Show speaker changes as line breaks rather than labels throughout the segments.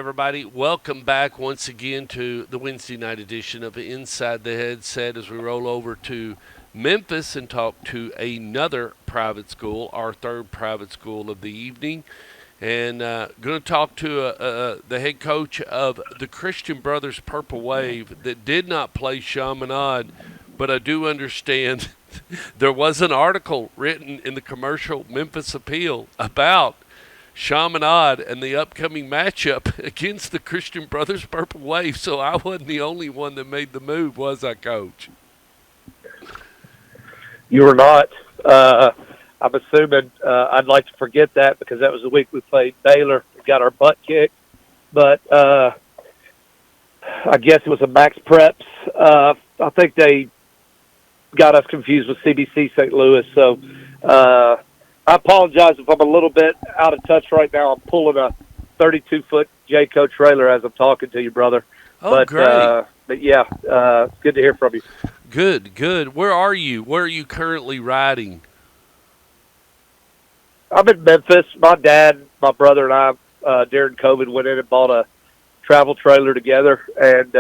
everybody. Welcome back once again to the Wednesday night edition of Inside the Headset as we roll over to Memphis and talk to another private school, our third private school of the evening. And going to talk to the head coach of the Christian Brothers Purple Wave that did not play Chaminade, but I do understand there was an article written in the commercial Memphis Appeal about Chaminade and the upcoming matchup against the Christian Brothers Purple Wave. So I wasn't the only one that made the move, was I, Coach?
You were not. I'm assuming I'd like to forget that because that was the week we played Baylor and got our butt kicked. But I guess it was a Max Preps. I think they got us confused with CBC St. Louis. So I apologize if I'm a little bit out of touch right now. I'm pulling a 32-foot Jayco trailer as I'm talking to you, brother.
Oh, great.
But yeah, good to hear from you.
Good. Where are you? Where are you currently riding?
I'm in Memphis. My dad, my brother, and I, during COVID, went in and bought a travel trailer together, and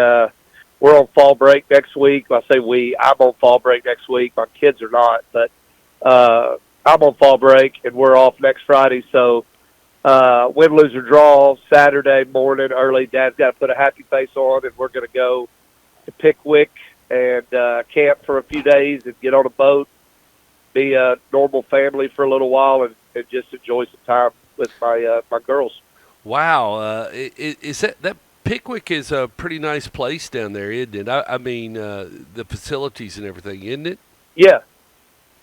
we're on fall break next week. I say we. I'm on fall break next week. My kids are not, but I'm on fall break, and we're off next Friday. So win, lose, or draw, Saturday morning early. Dad's got to put a happy face on, and we're going to go to Pickwick and camp for a few days and get on a boat, be a normal family for a little while, and just enjoy some time with my girls.
Wow. Is that Pickwick is a pretty nice place down there, isn't it? I mean, the facilities and everything, isn't it?
Yeah,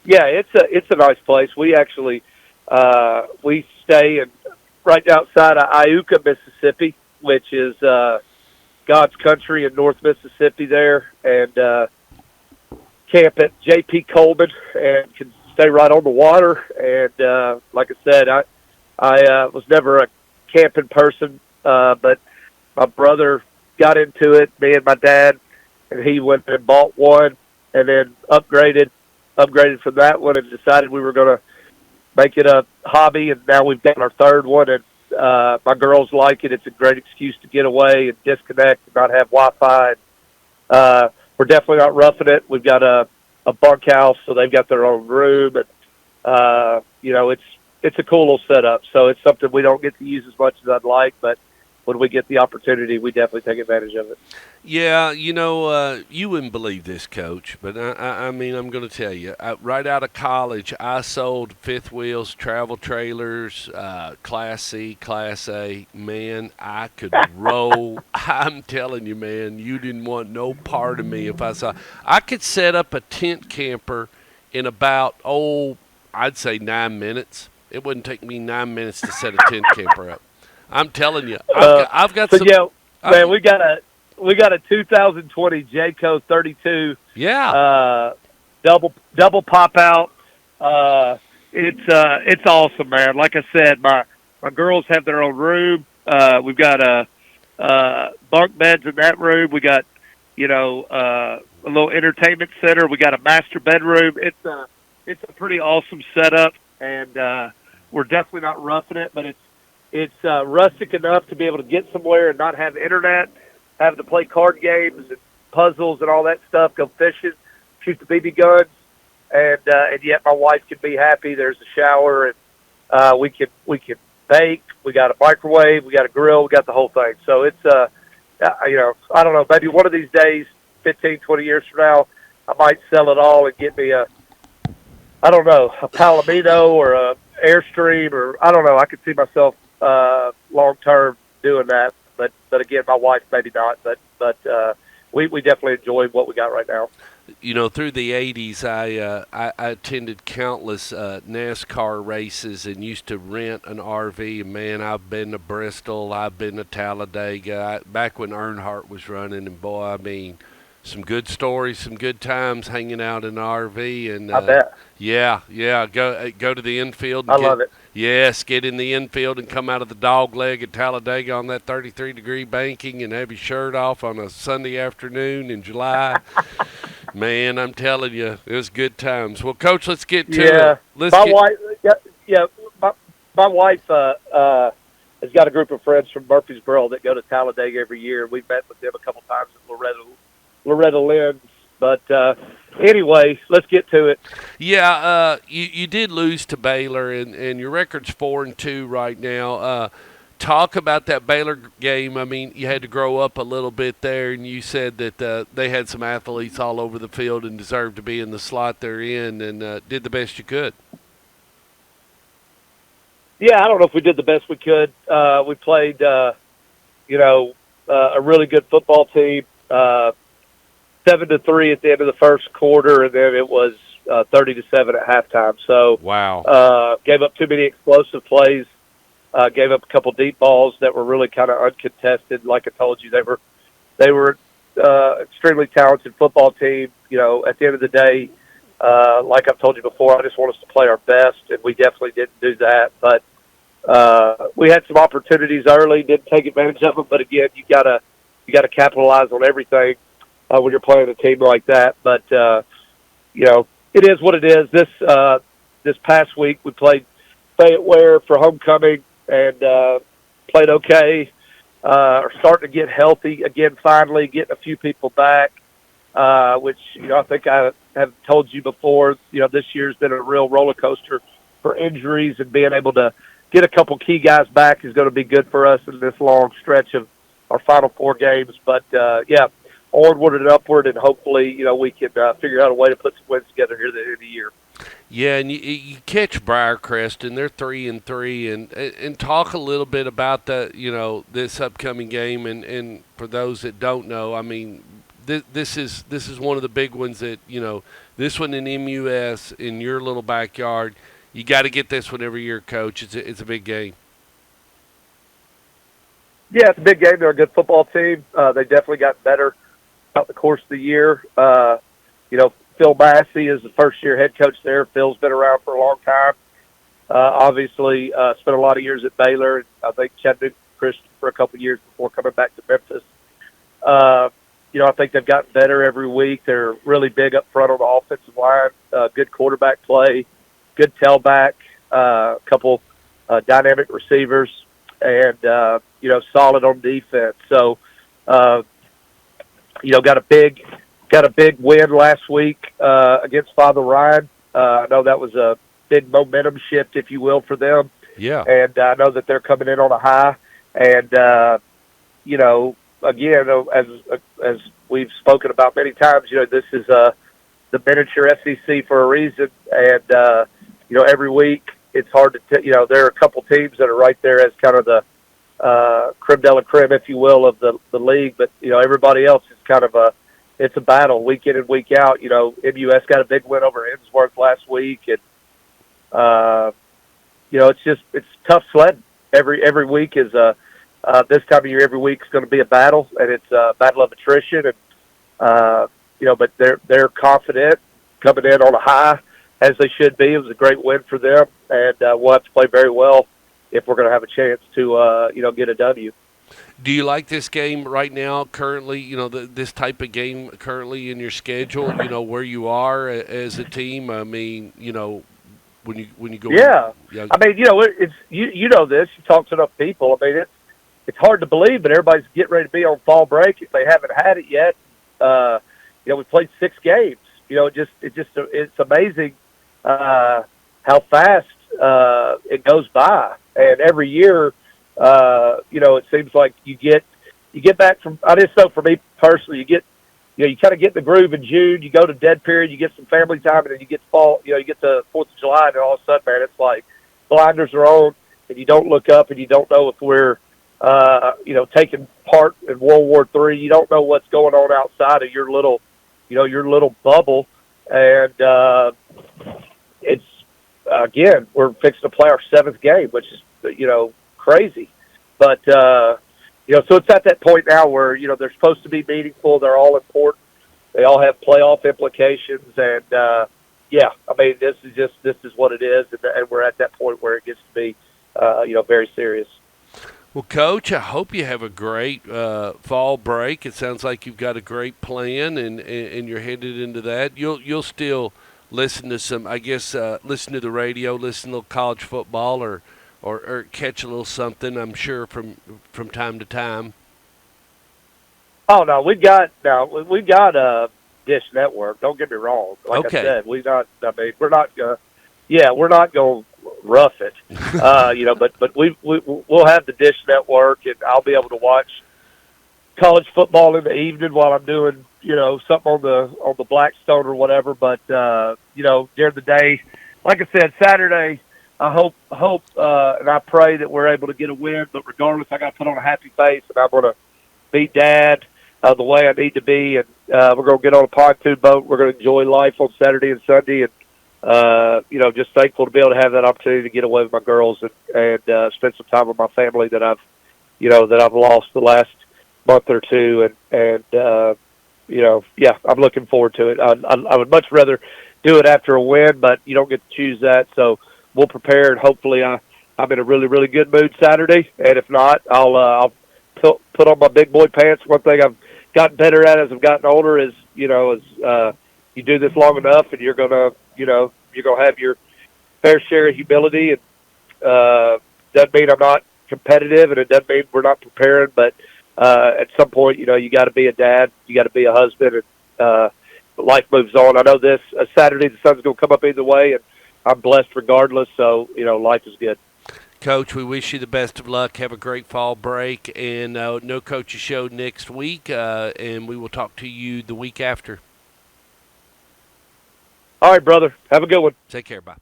it's a nice place. We actually we stay right outside of Iuka, Mississippi, which is God's country in North Mississippi there, and camp at J.P. Coleman and can stay right on the water. And like I said, I was never a camping person, but my brother got into it, me and my dad, and he went and bought one and then upgraded from that one and decided we were going to make it a hobby, and now we've got our third one, and my girls like it. It's a great excuse to get away and disconnect and not have Wi-Fi. We're definitely not roughing it. We've got a bunkhouse, so they've got their own room, and it's a cool little setup. So it's something we don't get to use as much as I'd like, but when we get the opportunity, we definitely take advantage of it.
Yeah, you wouldn't believe this, Coach, but I mean, I'm going to tell you. Right out of college, I sold fifth wheels, travel trailers, Class C, Class A. Man, I could roll. I'm telling you, man, you didn't want no part of me if I saw. I could set up a tent camper in about, I'd say 9 minutes. It wouldn't take me 9 minutes to set a tent camper up. I'm telling you, I've got some.
Yeah, man, we got a 2020 Jayco 32.
Yeah.
Double pop out. It's awesome, man. Like I said, my girls have their own room. We've got bunk beds in that room. We got a little entertainment center. We got a master bedroom. It's a pretty awesome setup, and we're definitely not roughing it, but it's rustic enough to be able to get somewhere and not have internet, having to play card games and puzzles and all that stuff, go fishing, shoot the BB guns, and yet my wife can be happy. There's a shower, and we can bake. We got a microwave, we got a grill, we got the whole thing. So it's I don't know, maybe one of these days, 15, 20 years from now, I might sell it all and get me a Palomino or a Airstream, or I don't know. I could see myself long term doing that, but again, my wife maybe not. But we definitely enjoy what we got right now.
Through the 80s, I attended countless NASCAR races and used to rent an RV. And man, I've been to Bristol, I've been to Talladega, back when Earnhardt was running. And boy, I mean, some good stories, some good times hanging out in an RV. And
I bet.
Yeah. Go to the infield.
I love it.
Yes, get in the infield and come out of the dog leg at Talladega on that 33-degree banking and have your shirt off on a Sunday afternoon in July. Man, I'm telling you, it was good times. Well, Coach, let's get to it.
My wife has got a group of friends from Murfreesboro that go to Talladega every year. We've met with them a couple times at Loretta Lynn's. But anyway, let's get to it.
Yeah, you did lose to Baylor, and your record's 4-2 right now. Talk about that Baylor game. I mean, you had to grow up a little bit there, and you said that they had some athletes all over the field and deserved to be in the slot they're in, and did the best you could.
Yeah, I don't know if we did the best we could. We played, a really good football team. 7-3 at the end of the first quarter, and then it was 30-7 at halftime. So,
wow,
gave up too many explosive plays. Gave up a couple deep balls that were really kind of uncontested. Like I told you, they were extremely talented football team. You know, at the end of the day, like I've told you before, I just want us to play our best, and we definitely didn't do that. But we had some opportunities early, didn't take advantage of them. But again, you gotta capitalize on everything when you're playing a team like that. But it is what it is. This past week we played Fayette Ware for homecoming and played okay. Are starting to get healthy again. Finally, getting a few people back, which I think I have told you before. This year's been a real roller coaster for injuries, and being able to get a couple key guys back is going to be good for us in this long stretch of our final 4 games. But onward and upward, and hopefully, we can figure out a way to put some wins together here at the end of the year.
Yeah, and you catch Briarcrest, and they're 3-3, and talk a little bit about this upcoming game, and for those that don't know, I mean, this is one of the big ones that this one in MUS in your little backyard. You got to get this one every year, Coach. It's a big game.
Yeah, it's a big game. They're a good football team. They definitely got better throughout the course of the year. Phil Massey is the first-year head coach there. Phil's been around for a long time. Obviously, spent a lot of years at Baylor. I think Chattanooga Christian for a couple of years before coming back to Memphis. I think they've gotten better every week. They're really big up front on the offensive line. Good quarterback play, good tailback, a couple dynamic receivers, and solid on defense. So, got a big win last week against Father Ryan. I know that was a big momentum shift, if you will, for them.
Yeah.
And I know that they're coming in on a high. And, again, as we've spoken about many times, this is the miniature SEC for a reason. And, every week it's hard to there are a couple teams that are right there as kind of the creme de la creme, if you will, of the league. But, everybody else is kind of it's a battle week in and week out. MUS got a big win over Innsworth last week, and it's tough sledding. Every week is this time of year. Every week is going to be a battle, and it's a battle of attrition. And but they're confident, coming in on a high as they should be. It was a great win for them, and we'll have to play very well if we're going to have a chance to get a W.
Do you like this game right now, currently, this type of game currently in your schedule, where you are as a team? I mean, when you go.
Yeah. I mean, it's you know this. You talk to enough people. I mean, it's hard to believe, but everybody's getting ready to be on fall break if they haven't had it yet. We played 6 games. It's amazing how fast it goes by, and every year. It seems like you get back from. I just know for me personally, you kind of get in the groove in June. You go to dead period, you get some family time, and then you get to fall. You get to 4th of July, and all of a sudden, man, it's like blinders are on, and you don't look up, and you don't know if we're, taking part in World War III. You don't know what's going on outside of your little bubble, and it's again, we're fixing to play our 7th game, which is crazy. But, so it's at that point now where, they're supposed to be meaningful. They're all important. They all have playoff implications. And, I mean, this is what it is. And we're at that point where it gets to be, very serious.
Well, Coach, I hope you have a great fall break. It sounds like you've got a great plan, and you're headed into that. You'll still listen to some, I guess, listen to the radio, listen to college football, or or catch a little something. I'm sure from time to time.
Oh no, we've got Dish Network. Don't get me wrong. Like I
Okay.
said, we not. I mean, we're not. Yeah, we're not going to rough it. But we'll have the Dish Network, and I'll be able to watch college football in the evening while I'm doing something on the Blackstone or whatever. But during the day, like I said, Saturday, I hope and I pray that we're able to get a win. But regardless, I got to put on a happy face, and I'm going to be dad the way I need to be, and we're going to get on a pontoon boat. We're going to enjoy life on Saturday and Sunday, and just thankful to be able to have that opportunity to get away with my girls and spend some time with my family that I've lost the last month or two, and I'm looking forward to it. I would much rather do it after a win, but you don't get to choose that, so we'll prepare, and hopefully I'm in a really, really good mood Saturday, and if not, I'll put on my big boy pants. One thing I've gotten better at as I've gotten older is, you do this long enough, and you're gonna have your fair share of humility, and doesn't mean I'm not competitive, and it doesn't mean we're not preparing, but at some point, you got to be a dad, you got to be a husband, and life moves on. I know this Saturday the sun's going to come up either way, and I'm blessed regardless. So life is good.
Coach, we wish you the best of luck. Have a great fall break, and no coach's show next week, and we will talk to you the week after.
All right, brother. Have a good one.
Take care. Bye.